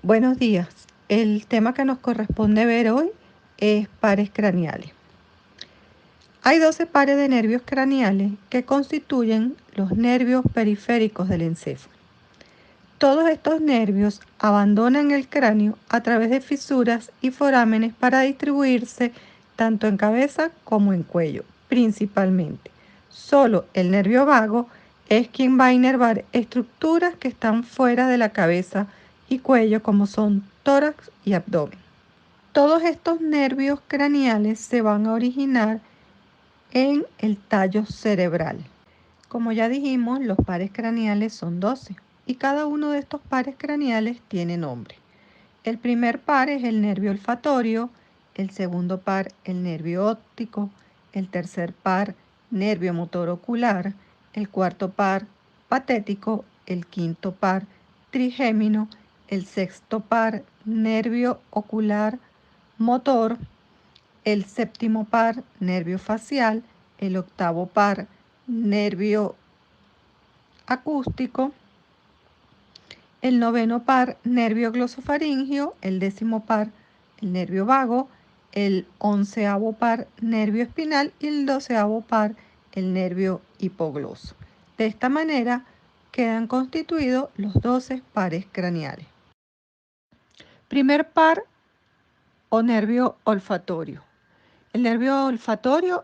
Buenos días. El tema que nos corresponde ver hoy es pares craneales. Hay 12 pares de nervios craneales que constituyen los nervios periféricos del encéfalo. Todos estos nervios abandonan el cráneo a través de fisuras y forámenes para distribuirse tanto en cabeza como en cuello, principalmente. Solo el nervio vago es quien va a inervar estructuras que están fuera de la cabeza y cuello, como son tórax y abdomen. Todos estos nervios craneales se van a originar en el tallo cerebral. Como ya dijimos, los pares craneales son 12 y cada uno de estos pares craneales tiene nombre. El primer par es el nervio olfatorio, el segundo par el nervio óptico, el tercer par nervio motor ocular, el cuarto par patético, el quinto par trigémino, el sexto par nervio ocular motor, el séptimo par nervio facial, el octavo par nervio acústico, el noveno par nervio glosofaringio, el décimo par el nervio vago, el onceavo par nervio espinal y el doceavo par el nervio hipogloso. De esta manera quedan constituidos los 12 pares craneales. Primer par o nervio olfatorio. El nervio olfatorio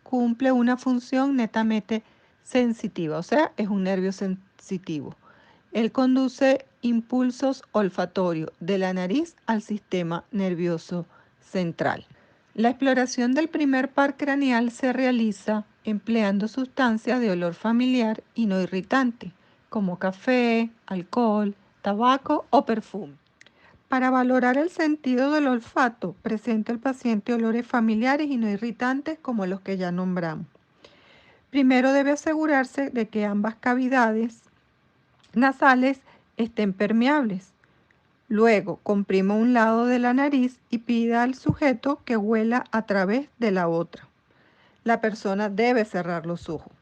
cumple una función netamente sensitiva, o sea, es un nervio sensitivo. Él conduce impulsos olfatorios de la nariz al sistema nervioso central. La exploración del primer par craneal se realiza empleando sustancias de olor familiar y no irritante, como café, alcohol, tabaco o perfume. Para valorar el sentido del olfato, presenta el paciente olores familiares y no irritantes como los que ya nombramos. Primero debe asegurarse de que ambas cavidades nasales estén permeables. Luego, comprima un lado de la nariz y pida al sujeto que huela a través de la otra. La persona debe cerrar los ojos.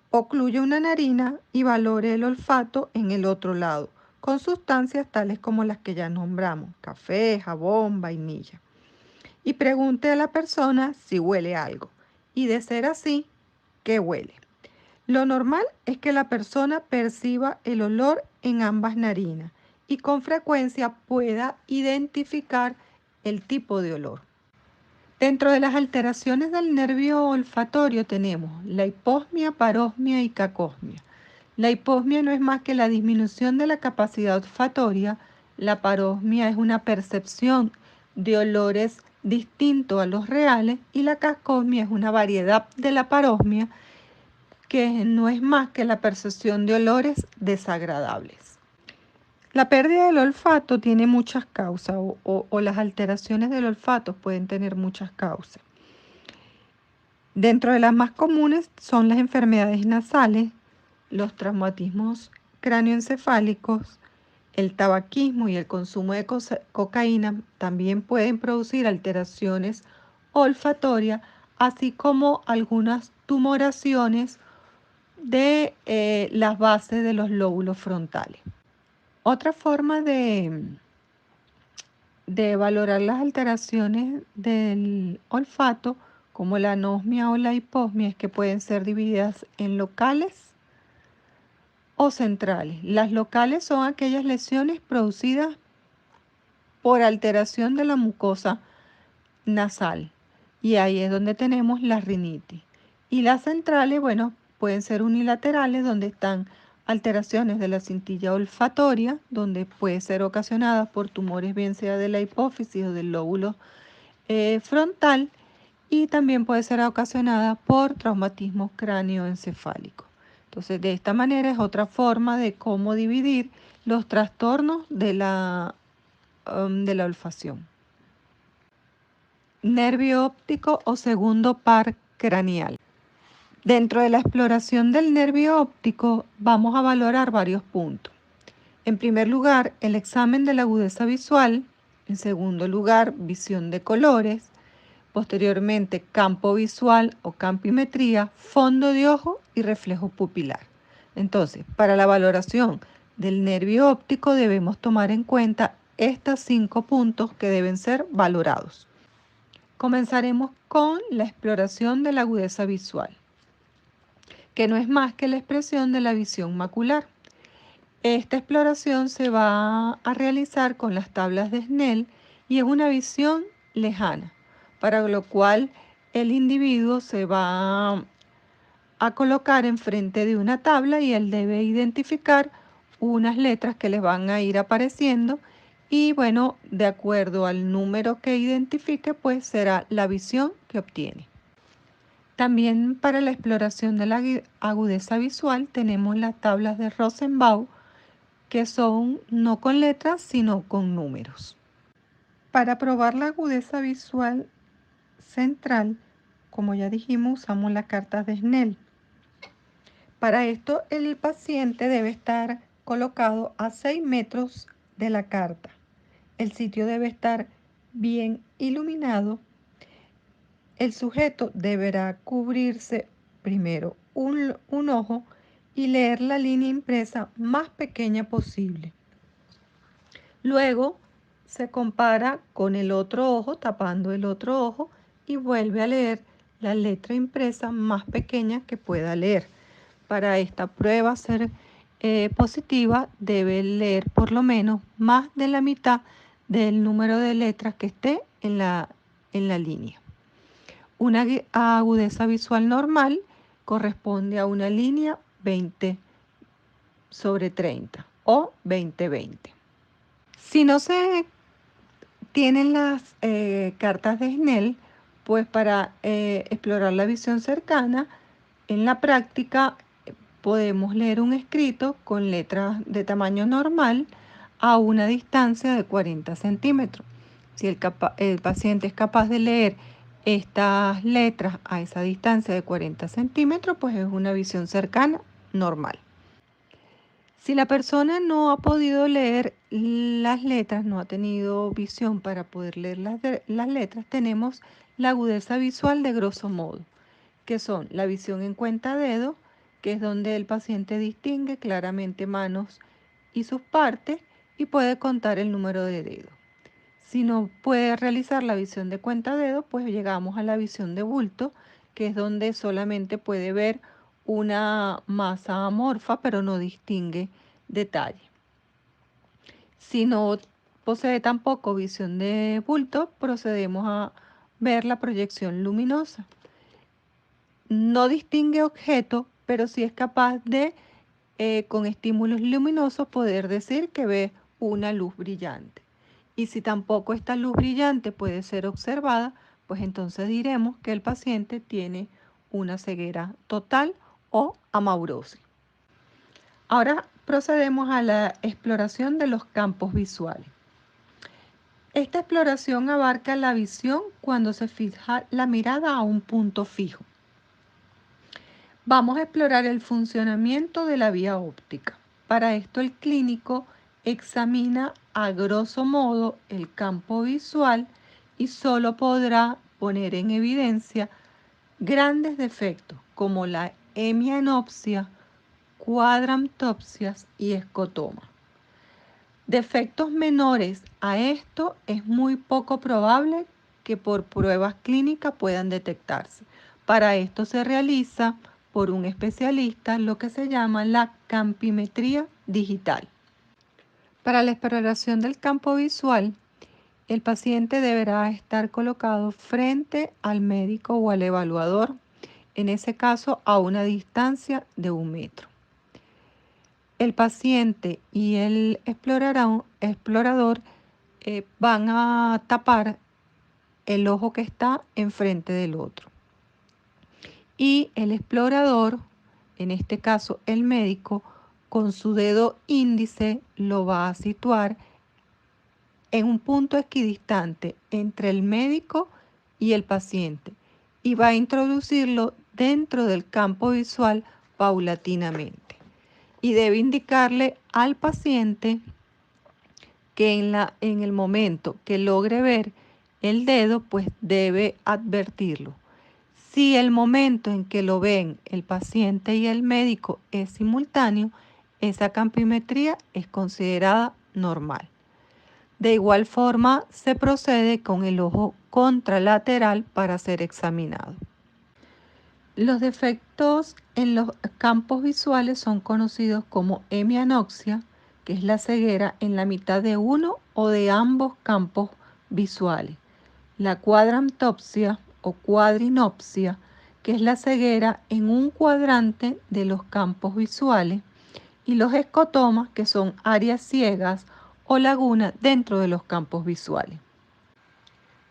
Ocluye una narina y valore el olfato en el otro lado, con sustancias tales como las que ya nombramos, café, jabón, vainilla. Y pregunte a la persona si huele algo. Y de ser así, ¿qué huele? Lo normal es que la persona perciba el olor en ambas narinas y con frecuencia pueda identificar el tipo de olor. Dentro de las alteraciones del nervio olfatorio tenemos la hiposmia, parosmia y cacosmia. La hiposmia no es más que la disminución de la capacidad olfatoria. La parosmia es una percepción de olores distintos a los reales y la cacosmia es una variedad de la parosmia que no es más que la percepción de olores desagradables. La pérdida del olfato tiene muchas causas o las alteraciones del olfato pueden tener muchas causas. Dentro de las más comunes son las enfermedades nasales, los traumatismos cráneoencefálicos, el tabaquismo y el consumo de cocaína también pueden producir alteraciones olfatorias, así como algunas tumoraciones de las bases de los lóbulos frontales. Otra forma de valorar las alteraciones del olfato, como la anosmia o la hiposmia, es que pueden ser divididas en locales o centrales. Las locales son aquellas lesiones producidas por alteración de la mucosa nasal, y ahí es donde tenemos la rinitis. Y las centrales, bueno, pueden ser unilaterales, donde están alteraciones de la cintilla olfatoria, donde puede ser ocasionada por tumores bien sea de la hipófisis o del lóbulo frontal, y también puede ser ocasionada por traumatismo cráneoencefálico. Entonces, de esta manera es otra forma de cómo dividir los trastornos de la olfacción. Nervio óptico o segundo par craneal. Dentro de la exploración del nervio óptico vamos a valorar varios puntos. En primer lugar, el examen de la agudeza visual. En segundo lugar, visión de colores. Posteriormente, campo visual o campimetría, fondo de ojo y reflejo pupilar. Entonces, para la valoración del nervio óptico debemos tomar en cuenta estos 5 puntos que deben ser valorados. Comenzaremos con la exploración de la agudeza visual, que no es más que la expresión de la visión macular. Esta exploración se va a realizar con las tablas de Snell y es una visión lejana, para lo cual el individuo se va a colocar enfrente de una tabla y él debe identificar unas letras que les van a ir apareciendo y bueno, de acuerdo al número que identifique, pues será la visión que obtiene. También para la exploración de la agudeza visual tenemos las tablas de Rosenbaum, que son no con letras, sino con números. Para probar la agudeza visual central, como ya dijimos, usamos las cartas de Snell. Para esto, el paciente debe estar colocado a 6 metros de la carta. El sitio debe estar bien iluminado. El sujeto deberá cubrirse primero un ojo y leer la línea impresa más pequeña posible. Luego se compara con el otro ojo, tapando el otro ojo, y vuelve a leer la letra impresa más pequeña que pueda leer. Para esta prueba ser positiva, debe leer por lo menos más de la mitad del número de letras que esté en la línea. Una agudeza visual normal corresponde a una línea 20/30 o 20/20. Si no se tienen las cartas de Snell, pues para explorar la visión cercana, en la práctica podemos leer un escrito con letras de tamaño normal a una distancia de 40 centímetros. Si el paciente es capaz de leer estas letras a esa distancia de 40 centímetros, pues es una visión cercana normal. Si la persona no ha podido leer las letras, no ha tenido visión para poder leer las letras, tenemos la agudeza visual de grosso modo, que son la visión en cuenta dedo, que es donde el paciente distingue claramente manos y sus partes y puede contar el número de dedos. Si no puede realizar la visión de cuenta dedo, pues llegamos a la visión de bulto, que es donde solamente puede ver una masa amorfa, pero no distingue detalle. Si no posee tampoco visión de bulto, procedemos a ver la proyección luminosa. No distingue objeto, pero sí es capaz de, con estímulos luminosos, poder decir que ve una luz brillante. Y si tampoco esta luz brillante puede ser observada, pues entonces diremos que el paciente tiene una ceguera total o amaurosis. Ahora procedemos a la exploración de los campos visuales. Esta exploración abarca la visión cuando se fija la mirada a un punto fijo. Vamos a explorar el funcionamiento de la vía óptica. Para esto el clínico examina a grosso modo el campo visual y solo podrá poner en evidencia grandes defectos como la hemianopsia, cuadrantopsias y escotoma. Defectos menores a esto es muy poco probable que por pruebas clínicas puedan detectarse. Para esto se realiza por un especialista lo que se llama la campimetría digital. Para la exploración del campo visual, el paciente deberá estar colocado frente al médico o al evaluador, en ese caso a una distancia de 1 metro. El paciente y el explorador van a tapar el ojo que está enfrente del otro. Y el explorador, en este caso el médico, con su dedo índice lo va a situar en un punto equidistante entre el médico y el paciente y va a introducirlo dentro del campo visual paulatinamente. Y debe indicarle al paciente que en el momento que logre ver el dedo, pues debe advertirlo. Si el momento en que lo ven el paciente y el médico es simultáneo, esa campimetría es considerada normal. De igual forma, se procede con el ojo contralateral para ser examinado. Los defectos en los campos visuales son conocidos como hemianopsia, que es la ceguera en la mitad de uno o de ambos campos visuales. La cuadrantopsia o cuadrinopsia, que es la ceguera en un cuadrante de los campos visuales. Y los escotomas, que son áreas ciegas o lagunas dentro de los campos visuales.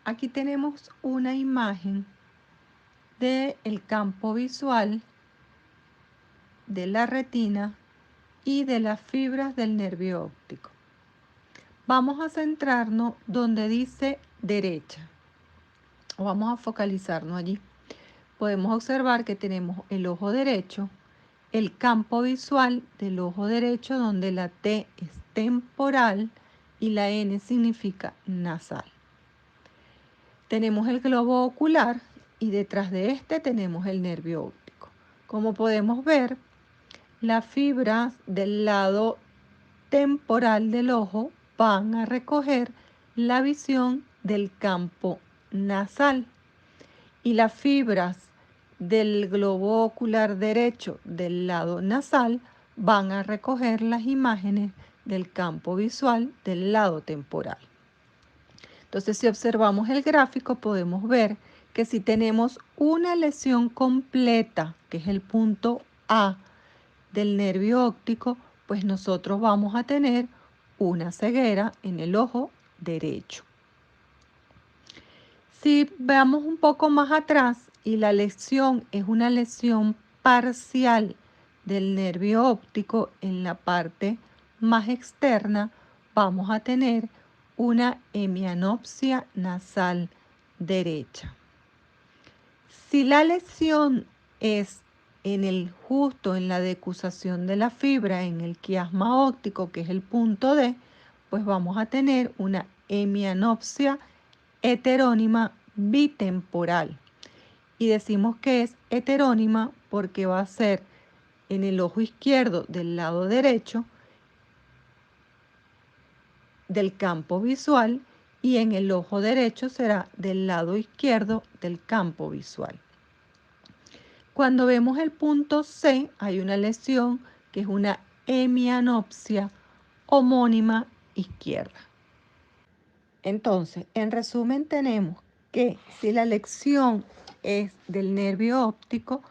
Aquí tenemos una imagen del campo visual de la retina y de las fibras del nervio óptico. Vamos a centrarnos donde dice derecha, o vamos a focalizarnos allí. Podemos observar que tenemos el ojo derecho, el campo visual del ojo derecho donde la T es temporal y la N significa nasal. Tenemos el globo ocular y detrás de este tenemos el nervio óptico. Como podemos ver, las fibras del lado temporal del ojo van a recoger la visión del campo nasal y las fibras del globo ocular derecho del lado nasal van a recoger las imágenes del campo visual del lado temporal. Entonces, si observamos el gráfico, podemos ver que si tenemos una lesión completa, que es el punto A del nervio óptico, pues nosotros vamos a tener una ceguera en el ojo derecho. Si veamos un poco más atrás y la lesión es una lesión parcial del nervio óptico en la parte más externa, vamos a tener una hemianopsia nasal derecha. Si la lesión es justo en la decusación de la fibra, en el quiasma óptico, que es el punto D, pues vamos a tener una hemianopsia heterónima bitemporal. Y decimos que es heterónima porque va a ser en el ojo izquierdo del lado derecho del campo visual y en el ojo derecho será del lado izquierdo del campo visual. Cuando vemos el punto C, hay una lesión que es una hemianopsia homónima izquierda. Entonces, en resumen, tenemos que si la lesión es del nervio óptico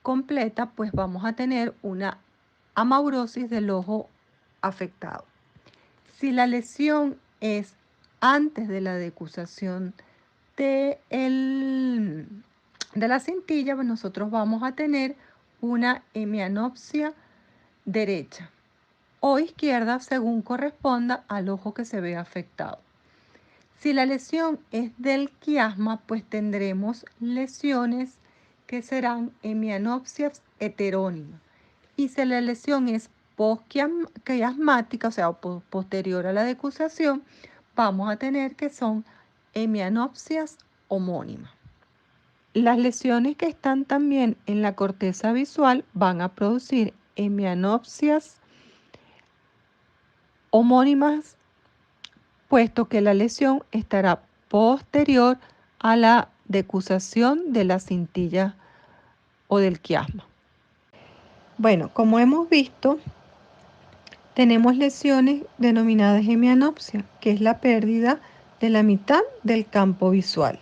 completa, pues vamos a tener una amaurosis del ojo afectado. Si la lesión es antes de la decusación de la cintilla, pues nosotros vamos a tener una hemianopsia derecha o izquierda según corresponda al ojo que se ve afectado. Si la lesión es del quiasma, pues tendremos lesiones que serán hemianopsias heterónimas. Y si la lesión es postquiasmática, o sea, posterior a la decusación, vamos a tener que son hemianopsias homónimas. Las lesiones que están también en la corteza visual van a producir hemianopsias homónimas, puesto que la lesión estará posterior a la decusación de la cintilla o del quiasma. Bueno, como hemos visto, tenemos lesiones denominadas hemianopsia, que es la pérdida de la mitad del campo visual.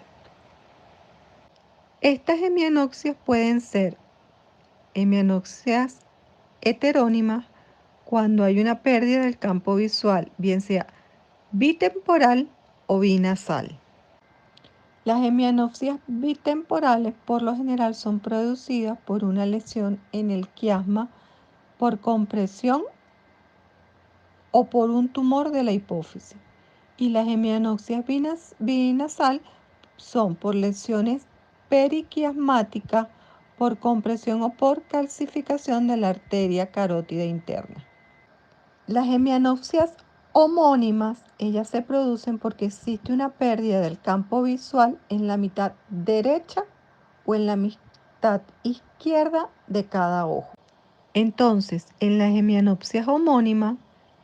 Estas hemianopsias pueden ser hemianopsias heterónimas cuando hay una pérdida del campo visual, bien sea bitemporal o binasal. Las hemianopsias bitemporales por lo general son producidas por una lesión en el quiasma por compresión o por un tumor de la hipófisis. Y las hemianopsias binasal son por lesiones periquiasmáticas por compresión o por calcificación de la arteria carótida interna. Las hemianopsias homónimas, ellas se producen porque existe una pérdida del campo visual en la mitad derecha o en la mitad izquierda de cada ojo. Entonces, en las hemianopsias homónimas,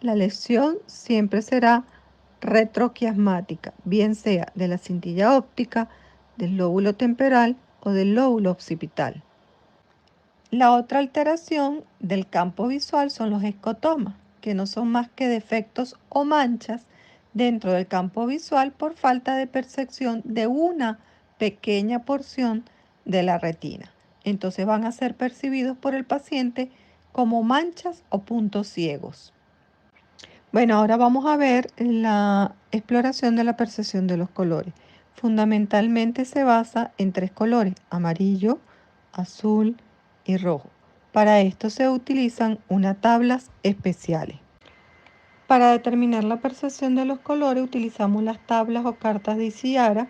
la lesión siempre será retroquiasmática, bien sea de la cintilla óptica, del lóbulo temporal o del lóbulo occipital. La otra alteración del campo visual son los escotomas, que no son más que defectos o manchas dentro del campo visual por falta de percepción de una pequeña porción de la retina. Entonces van a ser percibidos por el paciente como manchas o puntos ciegos. Bueno, ahora vamos a ver la exploración de la percepción de los colores. Fundamentalmente se basa en tres colores: amarillo, azul y rojo. Para esto se utilizan unas tablas especiales. Para determinar la percepción de los colores utilizamos las tablas o cartas de Isiara,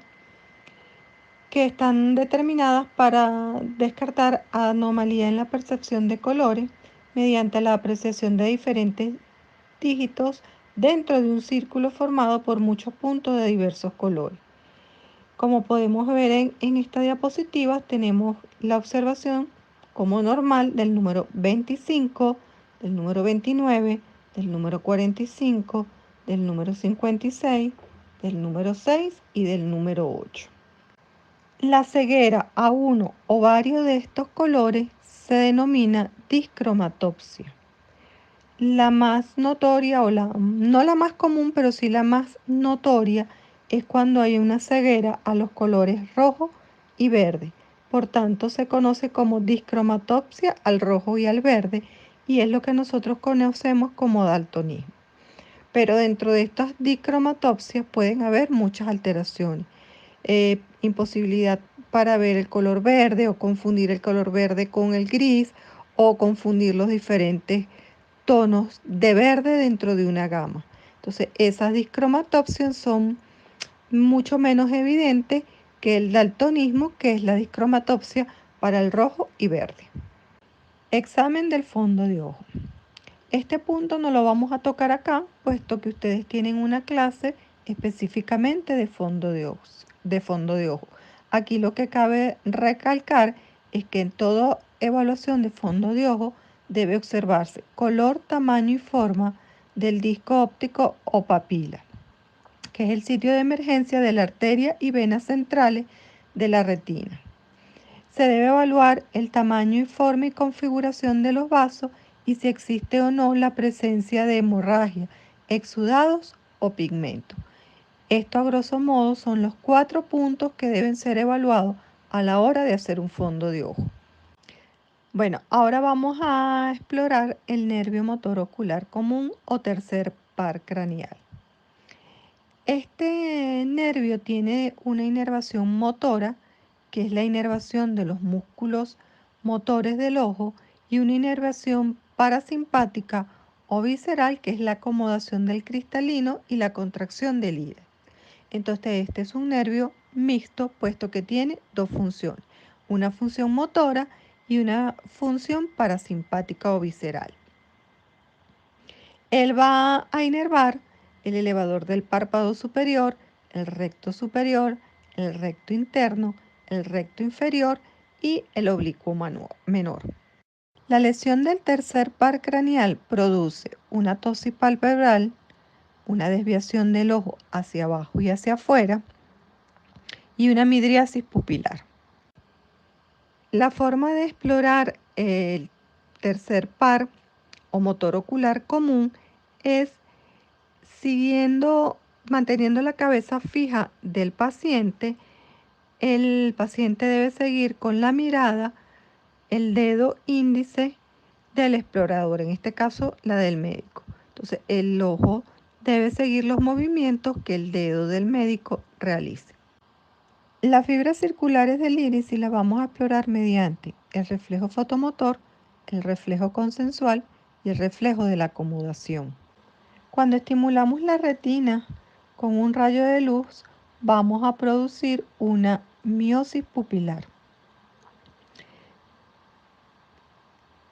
que están determinadas para descartar anomalías en la percepción de colores mediante la apreciación de diferentes dígitos dentro de un círculo formado por muchos puntos de diversos colores. Como podemos ver en esta diapositiva, tenemos la observación como normal del número 25, del número 29, del número 45, del número 56, del número 6 y del número 8. La ceguera a uno o varios de estos colores se denomina discromatopsia. La más notoria, no la más común, pero sí la más notoria, es cuando hay una ceguera a los colores rojo y verde. Por tanto, se conoce como discromatopsia al rojo y al verde, y es lo que nosotros conocemos como daltonismo. Pero dentro de estas discromatopsias pueden haber muchas alteraciones. Imposibilidad para ver el color verde, o confundir el color verde con el gris, o confundir los diferentes tonos de verde dentro de una gama. Entonces, esas discromatopsias son mucho menos evidentes que el daltonismo, que es la discromatopsia para el rojo y verde. Examen del fondo de ojo. Este punto no lo vamos a tocar acá, puesto que ustedes tienen una clase específicamente de fondo de ojo. Aquí lo que cabe recalcar es que en toda evaluación de fondo de ojo debe observarse color, tamaño y forma del disco óptico o papila, que es el sitio de emergencia de la arteria y venas centrales de la retina. Se debe evaluar el tamaño, forma y configuración de los vasos y si existe o no la presencia de hemorragia, exudados o pigmento. Esto a grosso modo son los 4 puntos que deben ser evaluados a la hora de hacer un fondo de ojo. Bueno, ahora vamos a explorar el nervio motor ocular común o tercer par craneal. Este nervio tiene una inervación motora, que es la inervación de los músculos motores del ojo, y una inervación parasimpática o visceral, que es la acomodación del cristalino y la contracción del iris. Entonces, este es un nervio mixto, puesto que tiene dos funciones: una función motora y una función parasimpática o visceral. Él va a inervar el elevador del párpado superior, el recto superior, el recto interno, el recto inferior y el oblicuo menor. La lesión del tercer par craneal produce una ptosis palpebral, una desviación del ojo hacia abajo y hacia afuera, y una midriasis pupilar. La forma de explorar el tercer par o motor ocular común es manteniendo la cabeza fija del paciente. El paciente debe seguir con la mirada el dedo índice del explorador, en este caso la del médico. Entonces, el ojo debe seguir los movimientos que el dedo del médico realice. Las fibras circulares del iris sí las vamos a explorar mediante el reflejo fotomotor, el reflejo consensual y el reflejo de la acomodación. Cuando estimulamos la retina con un rayo de luz, vamos a producir una miosis pupilar.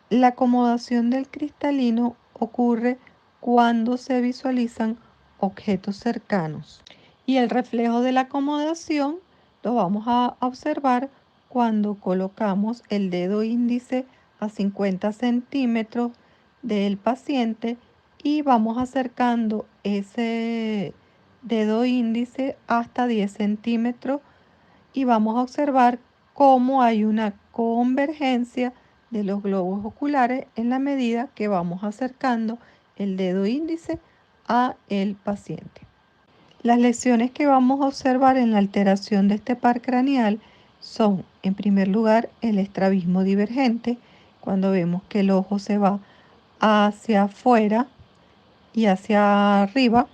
La acomodación del cristalino ocurre cuando se visualizan objetos cercanos, y el reflejo de la acomodación lo vamos a observar cuando colocamos el dedo índice a 50 centímetros del paciente y vamos acercando ese dedo índice hasta 10 centímetros y vamos a observar cómo hay una convergencia de los globos oculares en la medida que vamos acercando el dedo índice a el paciente. Las lesiones que vamos a observar en la alteración de este par craneal son, en primer lugar, el estrabismo divergente, cuando vemos que el ojo se va hacia afuera y hacia arriba.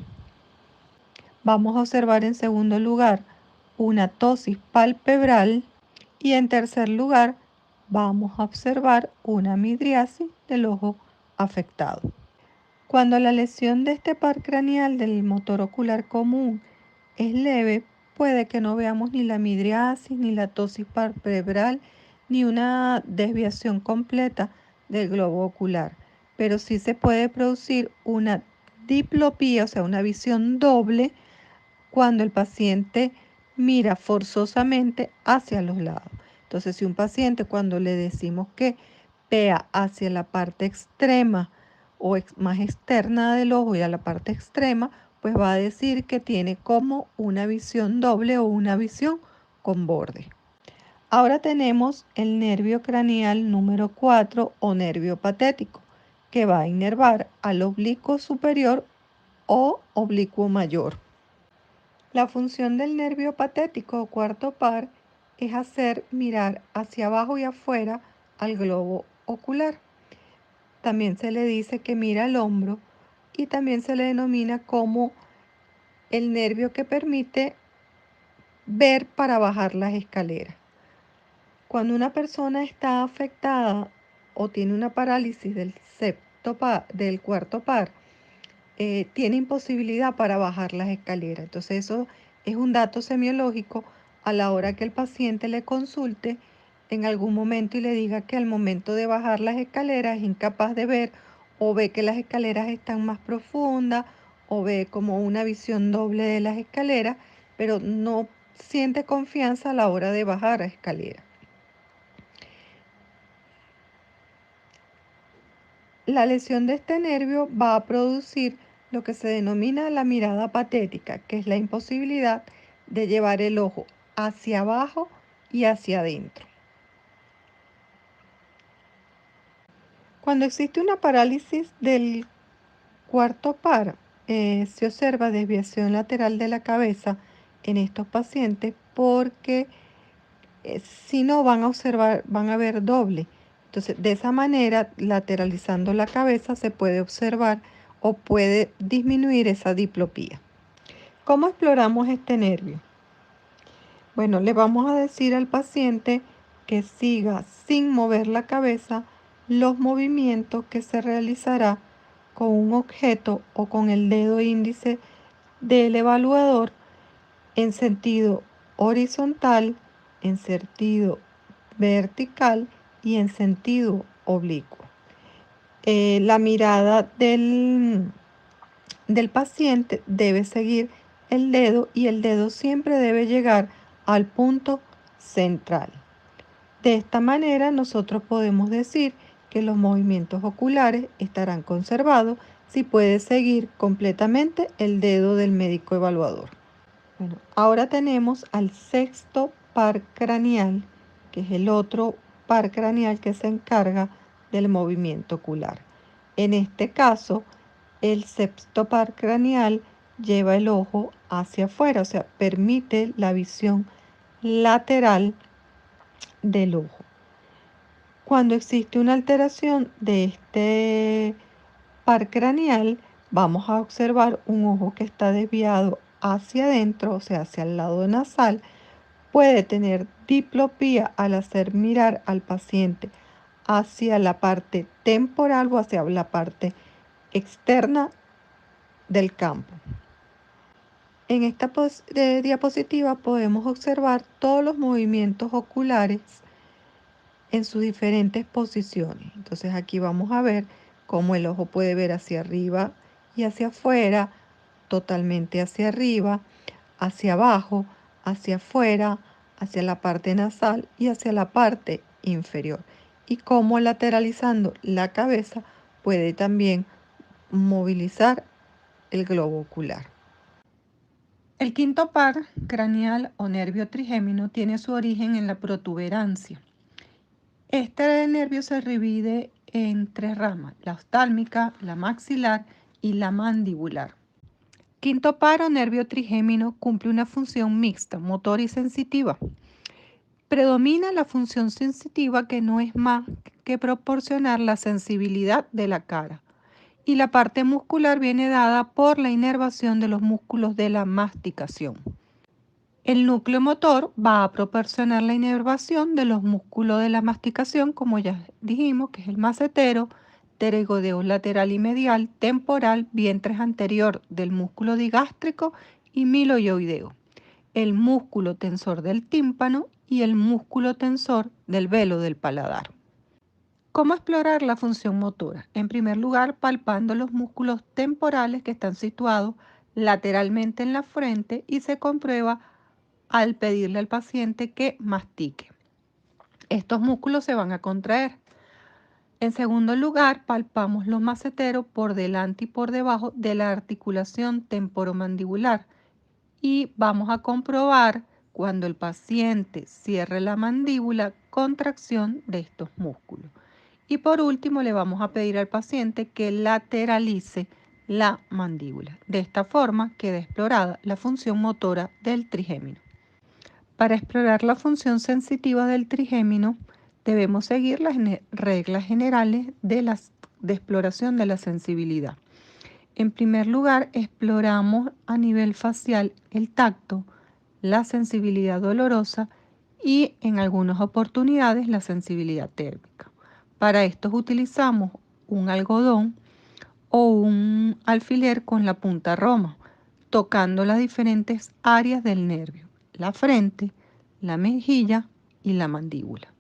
Vamos a observar en segundo lugar una ptosis palpebral y en tercer lugar vamos a observar una midriasis del ojo afectado. Cuando la lesión de este par craneal del motor ocular común es leve, puede que no veamos ni la midriasis, ni la ptosis palpebral, ni una desviación completa del globo ocular, pero sí se puede producir una diplopía, o sea, una visión doble, cuando el paciente mira forzosamente hacia los lados. Entonces, si un paciente, cuando le decimos que vea hacia la parte extrema o más externa del ojo y a la parte extrema, pues va a decir que tiene como una visión doble o una visión con borde. Ahora tenemos el nervio craneal número 4 o nervio patético, que va a inervar al oblicuo superior o oblicuo mayor. La función del nervio patético o cuarto par es hacer mirar hacia abajo y afuera al globo ocular. También se le dice que mira al hombro y también se le denomina como el nervio que permite ver para bajar las escaleras. Cuando una persona está afectada o tiene una parálisis del cuarto par, tiene imposibilidad para bajar las escaleras. Entonces eso es un dato semiológico a la hora que el paciente le consulte en algún momento y le diga que al momento de bajar las escaleras es incapaz de ver o ve que las escaleras están más profundas o ve como una visión doble de las escaleras, pero no siente confianza a la hora de bajar la escalera. La lesión de este nervio va a producir lo que se denomina la mirada patética, que es la imposibilidad de llevar el ojo hacia abajo y hacia adentro. Cuando existe una parálisis del cuarto par, se observa desviación lateral de la cabeza en estos pacientes porque si no van a ver doble. Entonces, de esa manera, lateralizando la cabeza, se puede observar o puede disminuir esa diplopía. ¿Cómo exploramos este nervio? Bueno, le vamos a decir al paciente que siga sin mover la cabeza los movimientos que se realizará con un objeto o con el dedo índice del evaluador en sentido horizontal, en sentido vertical y en sentido oblicuo. La mirada del paciente debe seguir el dedo y el dedo siempre debe llegar al punto central. De esta manera nosotros podemos decir que los movimientos oculares estarán conservados si puede seguir completamente el dedo del médico evaluador. Bueno, ahora tenemos al sexto par craneal, que es el otro par craneal que se encarga del movimiento ocular. En este caso, el sexto par craneal lleva el ojo hacia afuera, o sea, permite la visión lateral del ojo. Cuando existe una alteración de este par craneal, vamos a observar un ojo que está desviado hacia adentro, o sea, hacia el lado nasal. Puede tener diplopía al hacer mirar al paciente hacia la parte temporal o hacia la parte externa del campo. En esta diapositiva podemos observar todos los movimientos oculares en sus diferentes posiciones. Entonces aquí vamos a ver cómo el ojo puede ver hacia arriba y hacia afuera, totalmente hacia arriba, hacia abajo, hacia afuera, hacia la parte nasal y hacia la parte inferior. y cómo lateralizando la cabeza puede también movilizar el globo ocular. El quinto par craneal o nervio trigémino tiene su origen en la protuberancia. Este nervio se divide en tres ramas: la oftálmica, la maxilar y la mandibular. Quinto par o nervio trigémino cumple una función mixta, motora y sensitiva. Predomina la función sensitiva, que no es más que proporcionar la sensibilidad de la cara, y la parte muscular viene dada por la inervación de los músculos de la masticación. El núcleo motor va a proporcionar la inervación de los músculos de la masticación, como ya dijimos, que es el macetero, pterygoideo lateral y medial, temporal, vientre anterior del músculo digástrico y miloioideo, el músculo tensor del tímpano y el músculo tensor del velo del paladar. ¿Cómo explorar la función motora? En primer lugar, palpando los músculos temporales que están situados lateralmente en la frente, y se comprueba al pedirle al paciente que mastique. Estos músculos se van a contraer. En segundo lugar, palpamos los maceteros por delante y por debajo de la articulación temporomandibular, y vamos a comprobar, cuando el paciente cierre la mandíbula, contracción de estos músculos. Y por último, le vamos a pedir al paciente que lateralice la mandíbula. De esta forma queda explorada la función motora del trigémino. Para explorar la función sensitiva del trigémino, debemos seguir las reglas generales de exploración de la sensibilidad. En primer lugar, exploramos a nivel facial el tacto, la sensibilidad dolorosa y, en algunas oportunidades, la sensibilidad térmica. Para esto utilizamos un algodón o un alfiler con la punta roma, tocando las diferentes áreas del nervio: la frente, la mejilla y la mandíbula.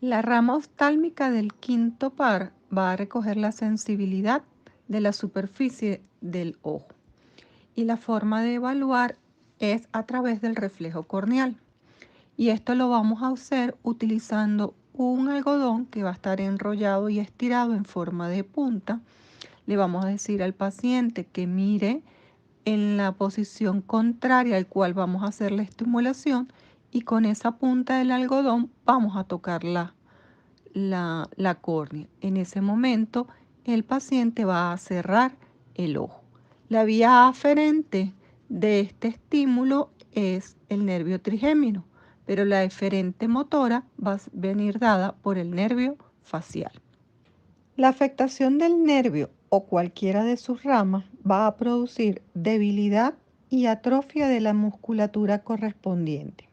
La rama oftálmica del quinto par va a recoger la sensibilidad de la superficie del ojo, y la forma de evaluar es a través del reflejo corneal. Y esto lo vamos a hacer utilizando un algodón que va a estar enrollado y estirado en forma de punta. Le vamos a decir al paciente que mire en la posición contraria al cual vamos a hacer la estimulación, y con esa punta del algodón vamos a tocar la córnea. En ese momento el paciente va a cerrar el ojo. La vía aferente de este estímulo es el nervio trigémino, pero la eferente motora va a venir dada por el nervio facial. La afectación del nervio o cualquiera de sus ramas va a producir debilidad y atrofia de la musculatura correspondiente,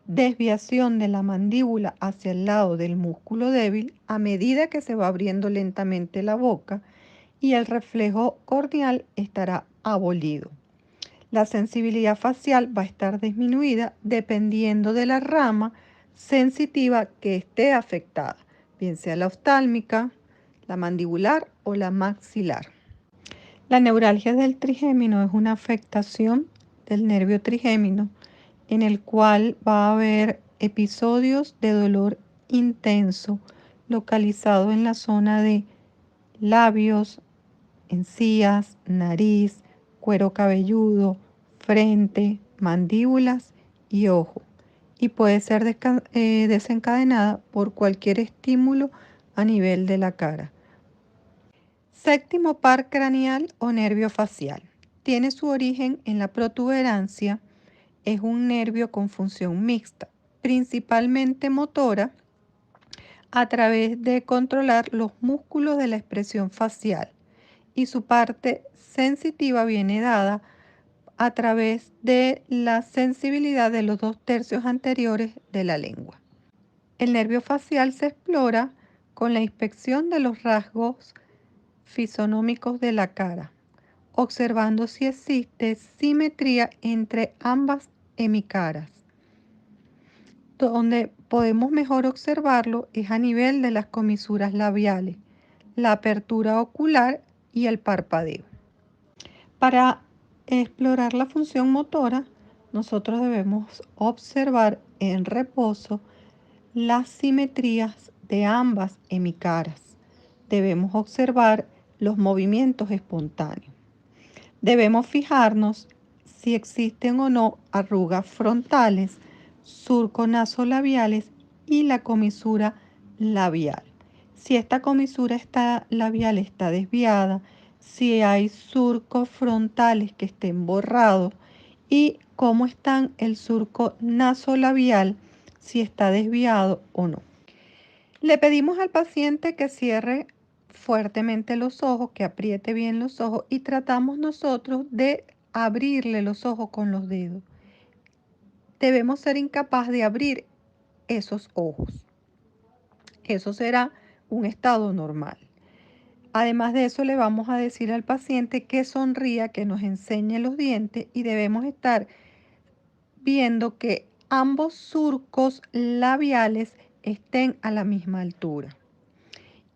desviación de la mandíbula hacia el lado del músculo débil a medida que se va abriendo lentamente la boca, y el reflejo corneal estará abolido. La sensibilidad facial va a estar disminuida dependiendo de la rama sensitiva que esté afectada, bien sea la oftálmica, la mandibular o la maxilar. La neuralgia del trigémino es una afectación del nervio trigémino, en el cual va a haber episodios de dolor intenso localizado en la zona de labios, encías, nariz, cuero cabelludo, frente, mandíbulas y ojo, y puede ser desencadenada por cualquier estímulo a nivel de la cara. Séptimo par craneal o nervio facial. Tiene su origen en la protuberancia. Es un nervio con función mixta, principalmente motora, a través de controlar los músculos de la expresión facial, y su parte sensitiva viene dada a través de la sensibilidad de los 2/3 anteriores de la lengua. El nervio facial se explora con la inspección de los rasgos fisonómicos de la cara, observando si existe simetría entre ambas hemicaras. Donde podemos mejor observarlo es a nivel de las comisuras labiales, la apertura ocular y el parpadeo. Para explorar la función motora, nosotros debemos observar en reposo las simetrías de ambas hemicaras. Debemos observar los movimientos espontáneos. Debemos fijarnos si existen o no arrugas frontales, surcos nasolabiales y la comisura labial. Si esta comisura labial está desviada, si hay surcos frontales que estén borrados y cómo están el surco nasolabial, si está desviado o no. Le pedimos al paciente que cierre fuertemente los ojos, que apriete bien los ojos y tratamos nosotros de abrirle los ojos con los dedos. Debemos ser incapaz de abrir esos ojos. Eso será un estado normal. Además de eso, le vamos a decir al paciente que sonría, que nos enseñe los dientes y debemos estar viendo que ambos surcos labiales estén a la misma altura.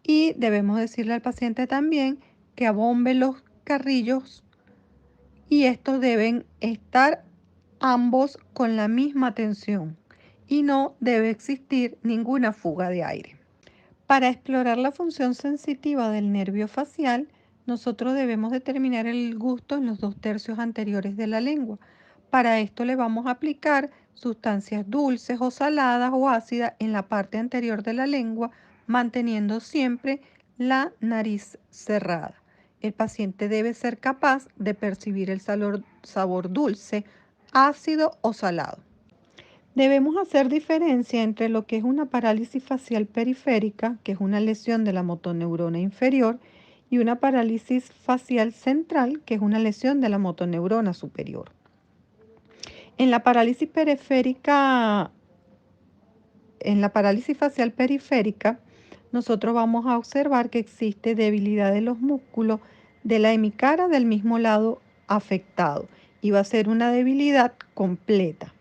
Y debemos decirle al paciente también que abombe los carrillos y estos deben estar ambos con la misma tensión y no debe existir ninguna fuga de aire. Para explorar la función sensitiva del nervio facial, nosotros debemos determinar el gusto en los 2/3 anteriores de la lengua. Para esto le vamos a aplicar sustancias dulces o saladas o ácidas en la parte anterior de la lengua, manteniendo siempre la nariz cerrada. El paciente debe ser capaz de percibir el sabor dulce, ácido o salado. Debemos hacer diferencia entre lo que es una parálisis facial periférica, que es una lesión de la motoneurona inferior, y una parálisis facial central, que es una lesión de la motoneurona superior. En la parálisis facial periférica, nosotros vamos a observar que existe debilidad de los músculos de la hemicara del mismo lado afectado y va a ser una debilidad completa.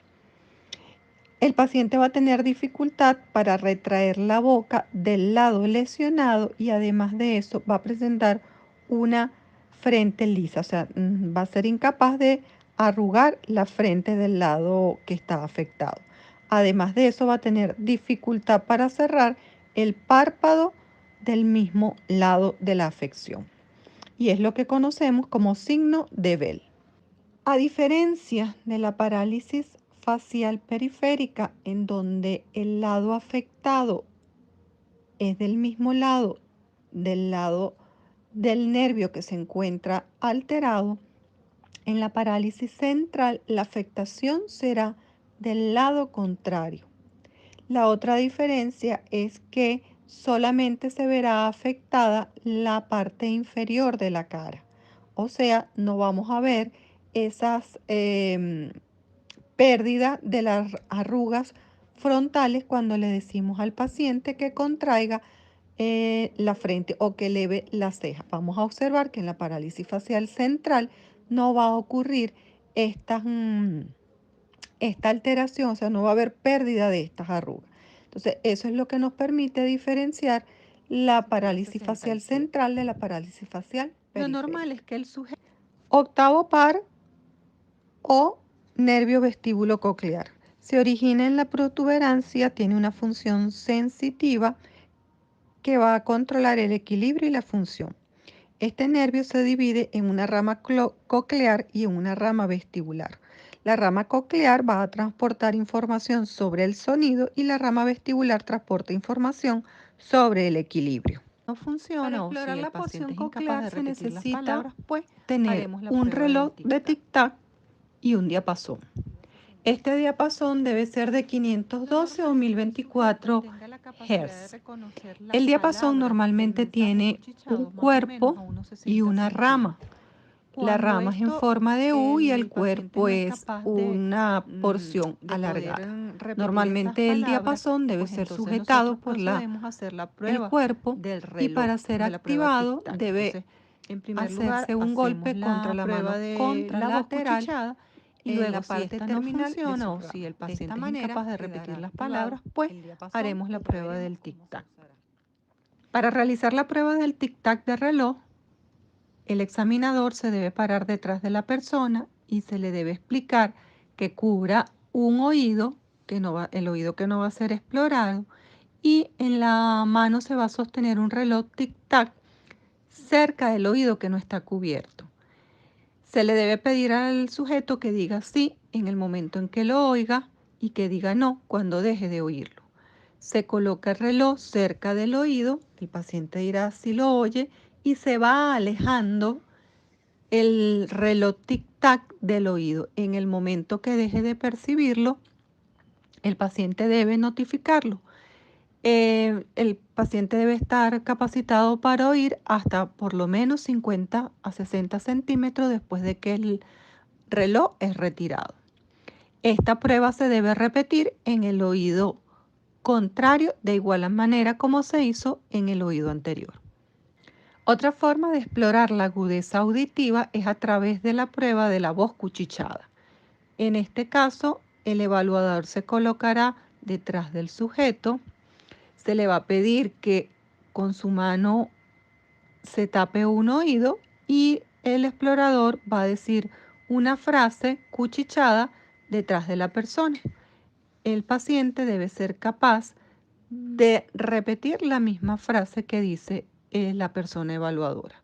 El paciente va a tener dificultad para retraer la boca del lado lesionado y además de eso va a presentar una frente lisa, o sea, va a ser incapaz de arrugar la frente del lado que está afectado. Además de eso va a tener dificultad para cerrar el párpado del mismo lado de la afección. Y es lo que conocemos como signo de Bell. A diferencia de la parálisis facial periférica, en donde el lado afectado es del mismo lado del nervio que se encuentra alterado, en la parálisis central la afectación será del lado contrario. La otra diferencia es que solamente se verá afectada la parte inferior de la cara. O sea, no vamos a ver esas pérdidas de las arrugas frontales cuando le decimos al paciente que contraiga la frente o que eleve la ceja. Vamos a observar que en la parálisis facial central no va a ocurrir esta alteración, o sea, no va a haber pérdida de estas arrugas. Entonces, eso es lo que nos permite diferenciar la parálisis facial central de la parálisis facial periférica. Lo normal es que el sujeto octavo par o nervio vestíbulo coclear se origina en la protuberancia, tiene una función sensitiva que va a controlar el equilibrio y la función. Este nervio se divide en una rama coclear y en una rama vestibular. La rama coclear va a transportar información sobre el sonido y la rama vestibular transporta información sobre el equilibrio. No funciona. Para explorar la porción coclear se necesita tener un reloj de tic-tac y un diapasón. Este diapasón debe ser de 512 o 1024 Hz. El diapasón normalmente tiene un cuerpo y una rama. La rama es en forma de U y el cuerpo es una porción alargada. Normalmente el diapasón debe ser sujetado por el cuerpo y para ser activado debe hacerse un golpe contra la mano contralateral. Y luego, la parte terminal funciona o si el paciente es incapaz de repetir las palabras, pues haremos la prueba del tic-tac. Para realizar la prueba del tic-tac de reloj, el examinador se debe parar detrás de la persona y se le debe explicar que cubra un oído el oído que no va a ser explorado, y en la mano se va a sostener un reloj tic-tac cerca del oído que no está cubierto. Se le debe pedir al sujeto que diga sí en el momento en que lo oiga y que diga no cuando deje de oírlo. Se coloca el reloj cerca del oído, el paciente dirá si lo oye y se va alejando el reloj tic-tac del oído. En el momento que deje de percibirlo, el paciente debe notificarlo. El paciente debe estar capacitado para oír hasta por lo menos 50 a 60 centímetros después de que el reloj es retirado. Esta prueba se debe repetir en el oído contrario de igual manera como se hizo en el oído anterior. Otra forma de explorar la agudeza auditiva es a través de la prueba de la voz cuchicheada. En este caso, el evaluador se colocará detrás del sujeto, se le va a pedir que con su mano se tape un oído y el explorador va a decir una frase cuchicheada detrás de la persona. El paciente debe ser capaz de repetir la misma frase que dice la persona evaluadora.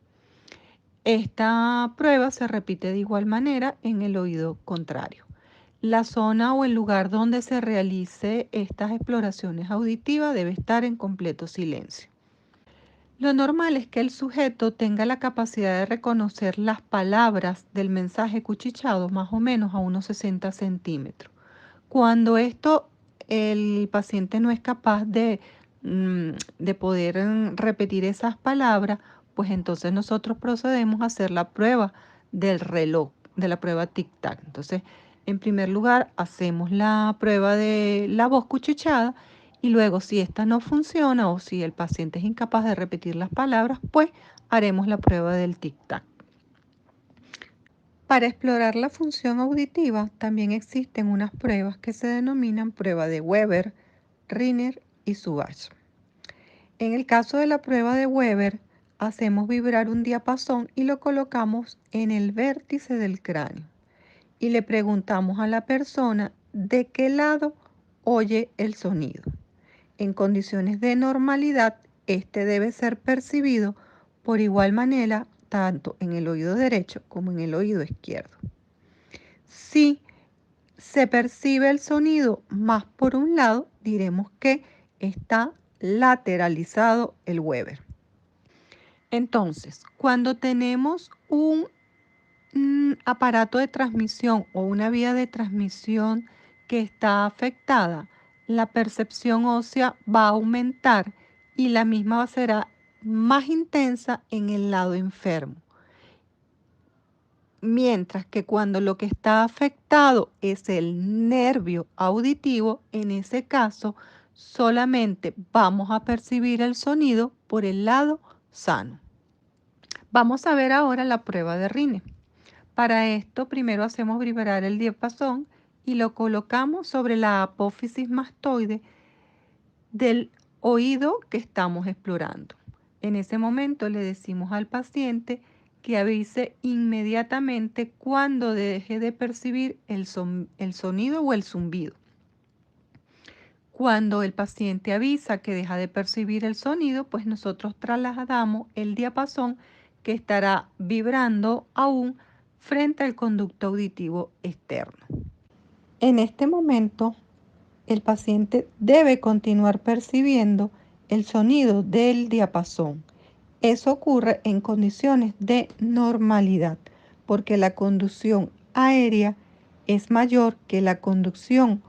Esta prueba se repite de igual manera en el oído contrario. La zona o el lugar donde se realice estas exploraciones auditivas debe estar en completo silencio. Lo normal es que el sujeto tenga la capacidad de reconocer las palabras del mensaje cuchicheado más o menos a unos 60 centímetros. Cuando el paciente no es capaz de poder repetir esas palabras, pues entonces nosotros procedemos a hacer la prueba del reloj, de la prueba tic-tac. Entonces, en primer lugar, hacemos la prueba de la voz cuchicheada y luego, si esta no funciona o si el paciente es incapaz de repetir las palabras, pues haremos la prueba del tic-tac. Para explorar la función auditiva también existen unas pruebas que se denominan prueba de Weber, Rinner y Subach. En el caso de la prueba de Weber, hacemos vibrar un diapasón y lo colocamos en el vértice del cráneo y le preguntamos a la persona de qué lado oye el sonido. En condiciones de normalidad, este debe ser percibido por igual manera tanto en el oído derecho como en el oído izquierdo. Si se percibe el sonido más por un lado, diremos que está lateralizado el Weber. Entonces, cuando tenemos un aparato de transmisión o una vía de transmisión que está afectada, la percepción ósea va a aumentar y la misma será más intensa en el lado enfermo. Mientras que cuando lo que está afectado es el nervio auditivo, en ese caso solamente vamos a percibir el sonido por el lado sano. Vamos a ver ahora la prueba de Rine. Para esto primero hacemos vibrar el diapasón y lo colocamos sobre la apófisis mastoide del oído que estamos explorando. En ese momento le decimos al paciente que avise inmediatamente cuando deje de percibir el sonido o el zumbido. Cuando el paciente avisa que deja de percibir el sonido, pues nosotros trasladamos el diapasón que estará vibrando aún frente al conducto auditivo externo. En este momento, el paciente debe continuar percibiendo el sonido del diapasón. Eso ocurre en condiciones de normalidad, porque la conducción aérea es mayor que la conducción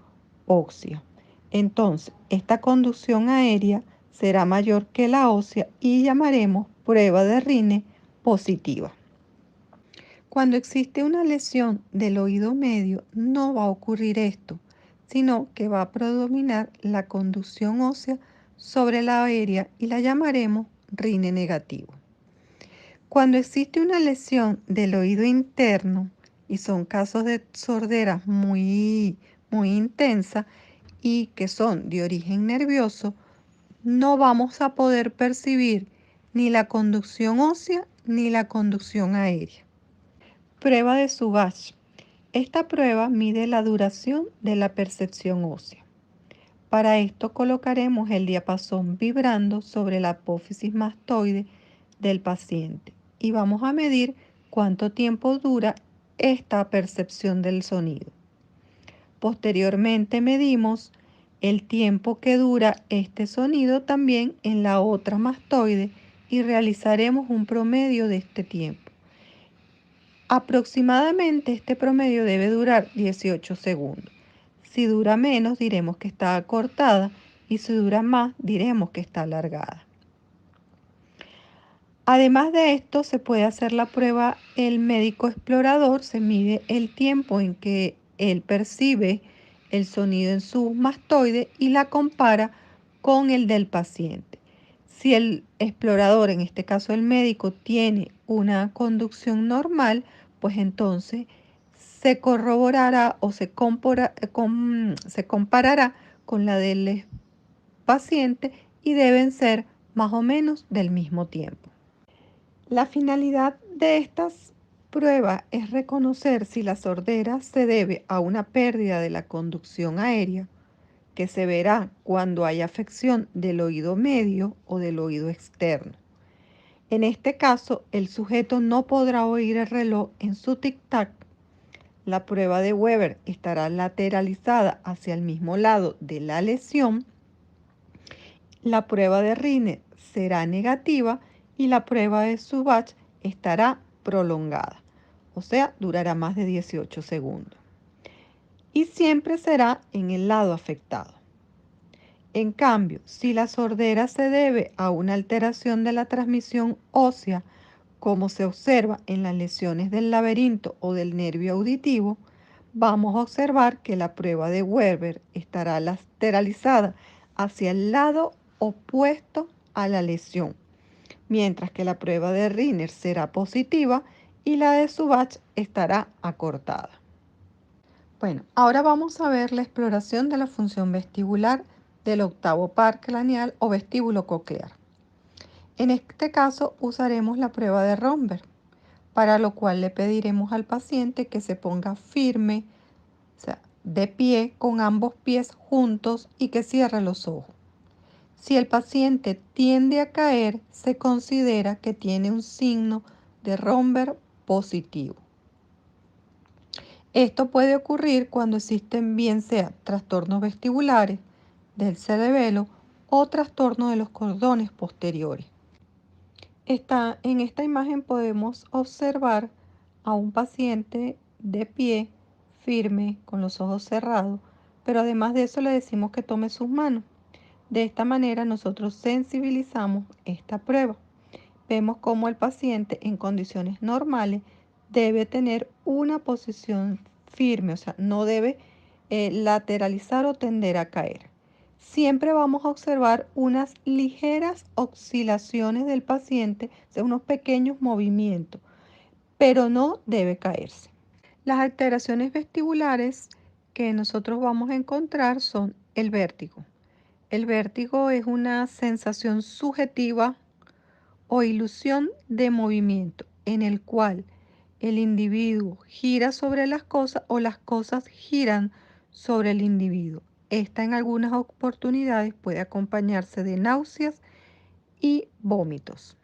ósea. Entonces, esta conducción aérea será mayor que la ósea y llamaremos prueba de Rine positiva. Cuando existe una lesión del oído medio, no va a ocurrir esto, sino que va a predominar la conducción ósea sobre la aérea y la llamaremos Rine negativo. Cuando existe una lesión del oído interno, y son casos de sordera muy intensa y que son de origen nervioso, no vamos a poder percibir ni la conducción ósea ni la conducción aérea. Prueba de Subach. Esta prueba mide la duración de la percepción ósea. Para esto colocaremos el diapasón vibrando sobre la apófisis mastoide del paciente y vamos a medir cuánto tiempo dura esta percepción del sonido. Posteriormente medimos el tiempo que dura este sonido también en la otra mastoide y realizaremos un promedio de este tiempo. Aproximadamente este promedio debe durar 18 segundos. Si dura menos, diremos que está acortada y si dura más, diremos que está alargada. Además de esto, se puede hacer la prueba el médico explorador, se mide el tiempo en que él percibe el sonido en su mastoide y la compara con el del paciente. Si el explorador, en este caso el médico, tiene una conducción normal, pues entonces se corroborará o se comparará con la del paciente y deben ser más o menos del mismo tiempo. La finalidad de estas pruebas es reconocer si la sordera se debe a una pérdida de la conducción aérea, que se verá cuando hay afección del oído medio o del oído externo. En este caso, el sujeto no podrá oír el reloj en su tic-tac. La prueba de Weber estará lateralizada hacia el mismo lado de la lesión. La prueba de Rine será negativa y la prueba de Subach estará prolongada, o sea, durará más de 18 segundos. Y siempre será en el lado afectado. En cambio, si la sordera se debe a una alteración de la transmisión ósea, como se observa en las lesiones del laberinto o del nervio auditivo, vamos a observar que la prueba de Weber estará lateralizada hacia el lado opuesto a la lesión, mientras que la prueba de Riner será positiva y la de Subach estará acortada. Bueno, ahora vamos a ver la exploración de la función vestibular del octavo par craneal o vestíbulo coclear. En este caso usaremos la prueba de Romberg, para lo cual le pediremos al paciente que se ponga firme, o sea, de pie con ambos pies juntos y que cierre los ojos. Si el paciente tiende a caer, se considera que tiene un signo de Romberg positivo. Esto puede ocurrir cuando existen bien sea trastornos vestibulares del cerebelo o trastornos de los cordones posteriores. En esta imagen podemos observar a un paciente de pie, firme, con los ojos cerrados, pero además de eso le decimos que tome sus manos. De esta manera nosotros sensibilizamos esta prueba. Vemos cómo el paciente en condiciones normales debe tener una posición firme, o sea, no debe lateralizar o tender a caer. Siempre vamos a observar unas ligeras oscilaciones del paciente, o sea, unos pequeños movimientos, pero no debe caerse. Las alteraciones vestibulares que nosotros vamos a encontrar son el vértigo. El vértigo es una sensación subjetiva o ilusión de movimiento en el cual el individuo gira sobre las cosas o las cosas giran sobre el individuo. Esta en algunas oportunidades puede acompañarse de náuseas y vómitos.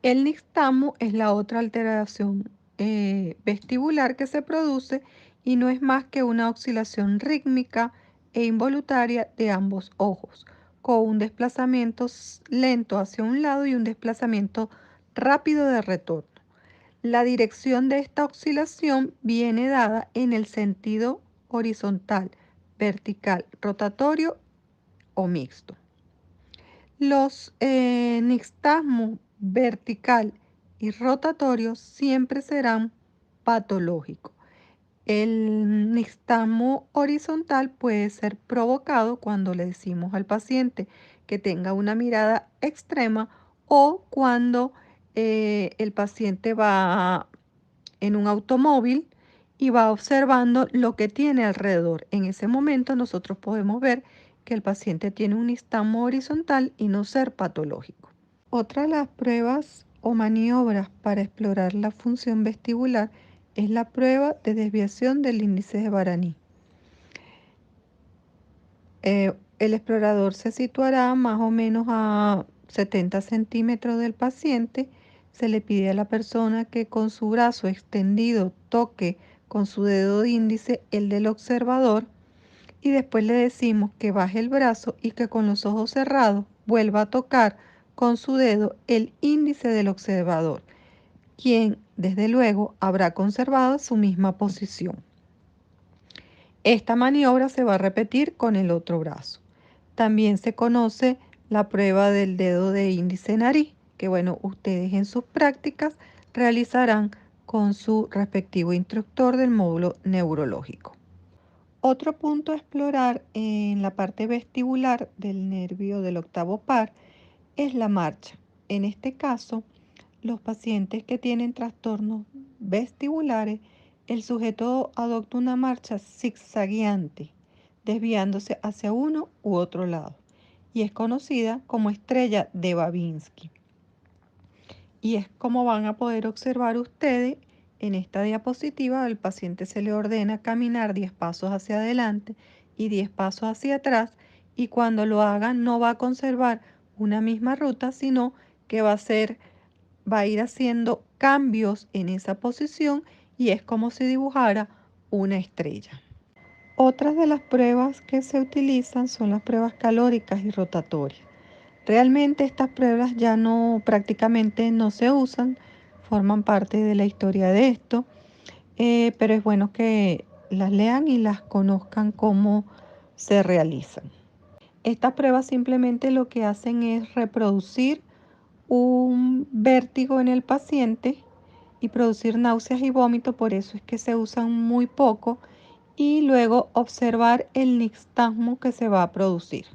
El nixtamo es la otra alteración vestibular que se produce y no es más que una oscilación rítmica e involuntaria de ambos ojos, con un desplazamiento lento hacia un lado y un desplazamiento rápido de retorno. La dirección de esta oscilación viene dada en el sentido horizontal, vertical, rotatorio o mixto. Los nixtasmos vertical y rotatorio siempre serán patológicos. El nixtasmo horizontal puede ser provocado cuando le decimos al paciente que tenga una mirada extrema o cuando el paciente va en un automóvil y va observando lo que tiene alrededor. En ese momento nosotros podemos ver que el paciente tiene un nixtasmo horizontal y no ser patológico. Otra de las pruebas o maniobras para explorar la función vestibular es la prueba de desviación del índice de Baraní. El explorador se situará más o menos a 70 centímetros del paciente. Se le pide a la persona que con su brazo extendido toque con su dedo índice el del observador y después le decimos que baje el brazo y que con los ojos cerrados vuelva a tocar con su dedo el índice del observador, quien desde luego habrá conservado su misma posición. Esta maniobra se va a repetir con el otro brazo. También se conoce la prueba del dedo de índice nariz, que bueno, ustedes en sus prácticas realizarán con su respectivo instructor del módulo neurológico. Otro punto a explorar en la parte vestibular del nervio del octavo par es la marcha. En este caso, los pacientes que tienen trastornos vestibulares, el sujeto adopta una marcha zigzagueante, desviándose hacia uno u otro lado, y es conocida como estrella de Babinski. Y es como van a poder observar ustedes en esta diapositiva. Al paciente se le ordena caminar 10 pasos hacia adelante y 10 pasos hacia atrás, y cuando lo haga no va a conservar una misma ruta, sino que va a ir haciendo cambios en esa posición, y es como si dibujara una estrella. Otras de las pruebas que se utilizan son las pruebas calóricas y rotatorias. Realmente estas pruebas ya prácticamente no se usan, forman parte de la historia de esto, pero es bueno que las lean y las conozcan cómo se realizan. Estas pruebas simplemente lo que hacen es reproducir un vértigo en el paciente y producir náuseas y vómito, por eso es que se usan muy poco, y luego observar el nixtasmo que se va a producir.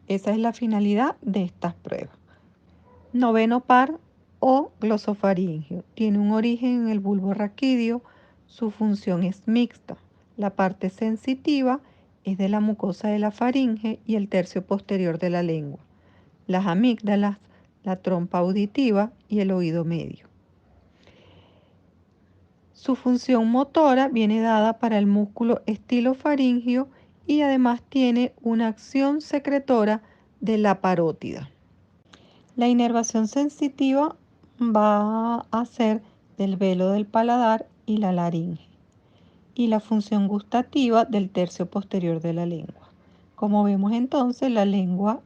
Esa es la finalidad de estas pruebas. Noveno par o glosofaringio. Tiene un origen en el bulbo raquídeo. Su función es mixta. La parte sensitiva es de la mucosa de la faringe y el tercio posterior de la lengua, las amígdalas, la trompa auditiva y el oído medio. Su función motora viene dada para el músculo estilofaringio y además tiene una acción secretora de la parótida. La inervación sensitiva va a ser del velo del paladar y la laringe, y la función gustativa del tercio posterior de la lengua. Como vemos entonces, la lengua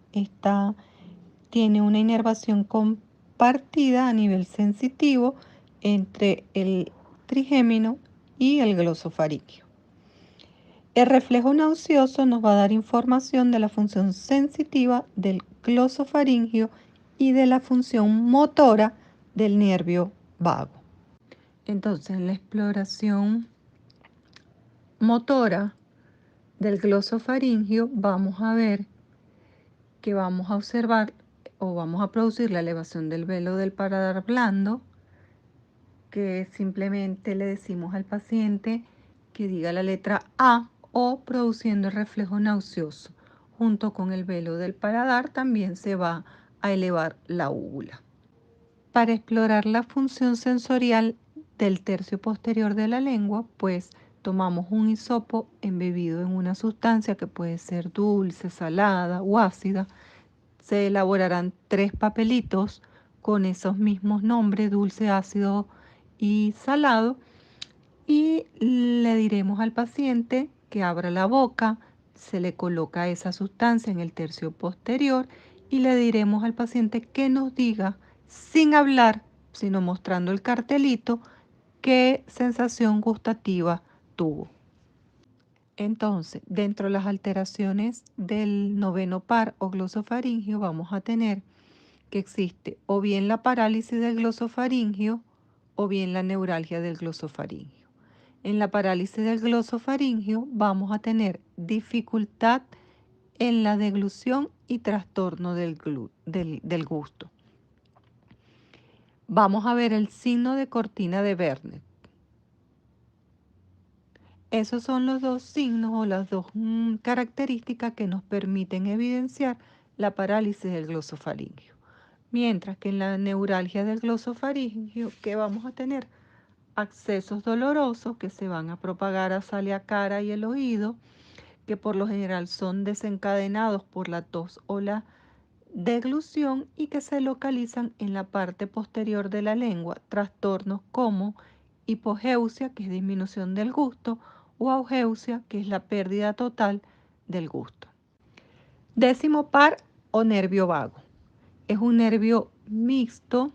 tiene una inervación compartida a nivel sensitivo entre el trigémino y el glosofaringio. El reflejo nauseoso nos va a dar información de la función sensitiva del glosofaringio y de la función motora del nervio vago. Entonces, en la exploración motora del glosofaringio vamos a ver que vamos a observar o vamos a producir la elevación del velo del paladar blando, que simplemente le decimos al paciente que diga la letra A, o produciendo el reflejo nauseoso. Junto con el velo del paladar también se va a elevar la úvula. Para explorar la función sensorial del tercio posterior de la lengua, pues tomamos un hisopo embebido en una sustancia que puede ser dulce, salada o ácida. Se elaborarán 3 papelitos con esos mismos nombres, dulce, ácido y salado, y le diremos al paciente que abra la boca, se le coloca esa sustancia en el tercio posterior y le diremos al paciente que nos diga, sin hablar, sino mostrando el cartelito, qué sensación gustativa tuvo. Entonces, dentro de las alteraciones del noveno par o glosofaringio vamos a tener que existe o bien la parálisis del glosofaringio o bien la neuralgia del glosofaringio. En la parálisis del glosofaringio vamos a tener dificultad en la deglución y trastorno del gusto. Vamos a ver el signo de cortina de Werner. Esos son los dos signos o las dos características que nos permiten evidenciar la parálisis del glosofaringio. Mientras que en la neuralgia del glosofaringio, ¿qué vamos a tener? accesos dolorosos que se van a propagar hacia la cara y el oído, que por lo general son desencadenados por la tos o la deglución y que se localizan en la parte posterior de la lengua, trastornos como hipogeusia, que es disminución del gusto, o augeusia, que es la pérdida total del gusto. Décimo par o nervio vago. Es un nervio mixto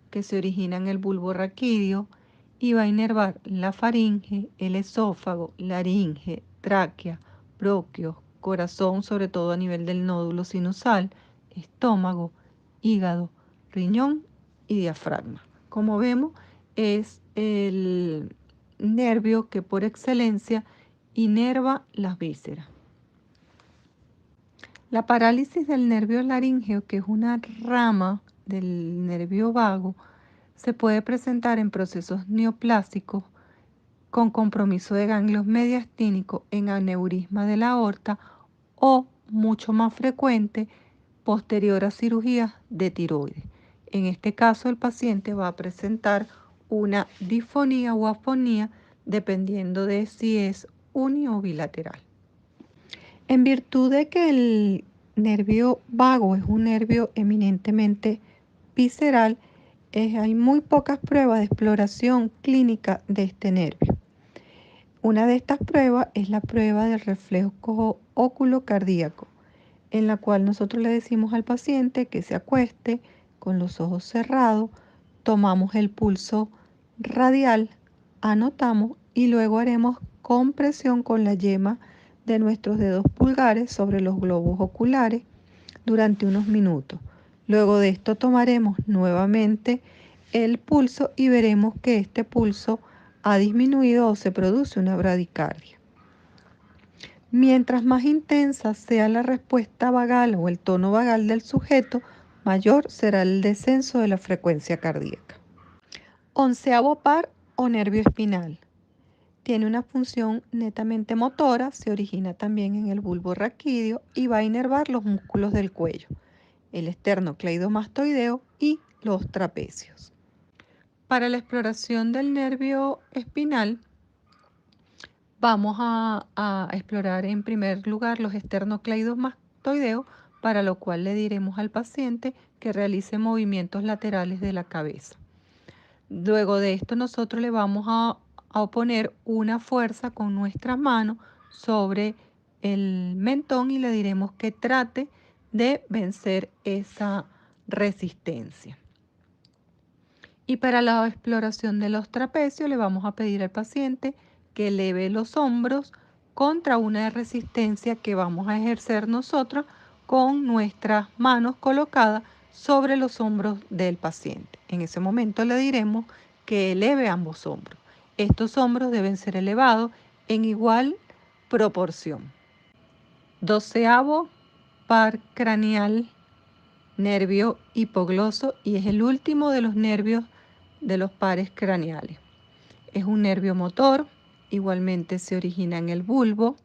que se origina en el bulbo raquídeo y va a inervar la faringe, el esófago, laringe, tráquea, bronquios, corazón, sobre todo a nivel del nódulo sinusal, estómago, hígado, riñón y diafragma. Como vemos, es el nervio que por excelencia inerva las vísceras. La parálisis del nervio laríngeo, que es una rama del nervio vago, se puede presentar en procesos neoplásicos con compromiso de ganglios mediastínicos en aneurisma de la aorta o, mucho más frecuente, posterior a cirugías de tiroides. En este caso, el paciente va a presentar una disfonía o afonía dependiendo de si es uni o bilateral. En virtud de que el nervio vago es un nervio eminentemente visceral, hay muy pocas pruebas de exploración clínica de este nervio. Una de estas pruebas es la prueba del reflejo óculo cardíaco, en la cual nosotros le decimos al paciente que se acueste con los ojos cerrados, tomamos el pulso radial, anotamos y luego haremos compresión con la yema de nuestros dedos pulgares sobre los globos oculares durante unos minutos. Luego de esto tomaremos nuevamente el pulso y veremos que este pulso ha disminuido o se produce una bradicardia. Mientras más intensa sea la respuesta vagal o el tono vagal del sujeto, mayor será el descenso de la frecuencia cardíaca. Onceavo par o nervio espinal. Tiene una función netamente motora, se origina también en el bulbo raquídeo y va a inervar los músculos del cuello, el esternocleidomastoideo y los trapecios. Para la exploración del nervio espinal, vamos a explorar en primer lugar los esternocleidomastoideos, para lo cual le diremos al paciente que realice movimientos laterales de la cabeza. Luego de esto nosotros le vamos a oponer una fuerza con nuestras manos sobre el mentón y le diremos que trate de vencer esa resistencia. Y para la exploración de los trapecios le vamos a pedir al paciente que eleve los hombros contra una resistencia que vamos a ejercer nosotros con nuestras manos colocadas sobre los hombros del paciente. En ese momento le diremos que eleve ambos hombros. Estos hombros deben ser elevados en igual proporción. 12º par craneal, nervio hipogloso, y es el último de los nervios de los pares craneales. Es un nervio motor, igualmente se origina en el bulbo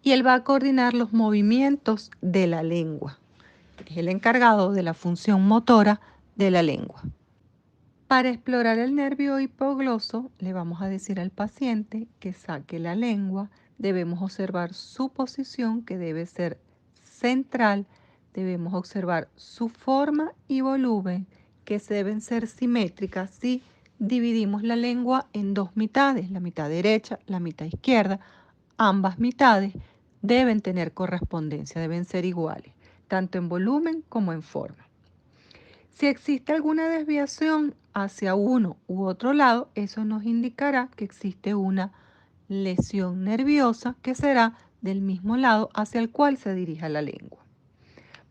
y él va a coordinar los movimientos de la lengua. Es el encargado de la función motora de la lengua. Para explorar el nervio hipogloso, le vamos a decir al paciente que saque la lengua. Debemos observar su posición, que debe ser central. Debemos observar su forma y volumen, que deben ser simétricas si dividimos la lengua en dos mitades, la mitad derecha, la mitad izquierda. Ambas mitades deben tener correspondencia, deben ser iguales, tanto en volumen como en forma. Si existe alguna desviación hacia uno u otro lado, eso nos indicará que existe una lesión nerviosa que será del mismo lado hacia el cual se dirija la lengua.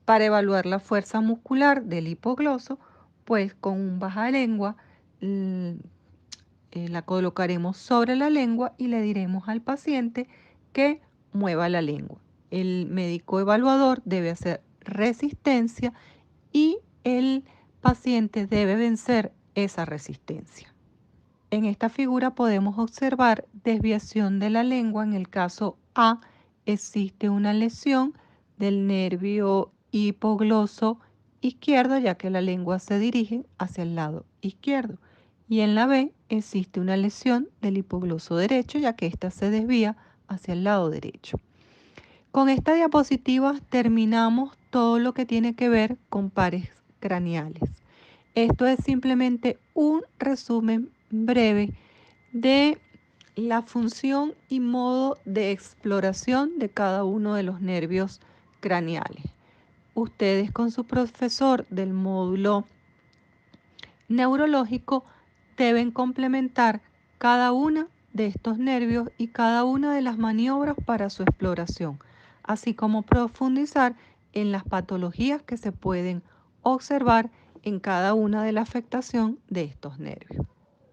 Para evaluar la fuerza muscular del hipogloso, pues con un bajalengua la colocaremos sobre la lengua y le diremos al paciente que mueva la lengua. El médico evaluador debe hacer resistencia y el paciente debe vencer esa resistencia. En esta figura podemos observar desviación de la lengua. En el caso A existe una lesión del nervio hipogloso izquierdo, ya que la lengua se dirige hacia el lado izquierdo. y en la B existe una lesión del hipogloso derecho, ya que ésta se desvía hacia el lado derecho. Con esta diapositiva terminamos todo lo que tiene que ver con pares craneales. Esto es simplemente un resumen breve de la función y modo de exploración de cada uno de los nervios craneales. Ustedes con su profesor del módulo neurológico deben complementar cada una de estos nervios y cada una de las maniobras para su exploración, así como profundizar en las patologías que se pueden observar en cada una de la afectación de estos nervios.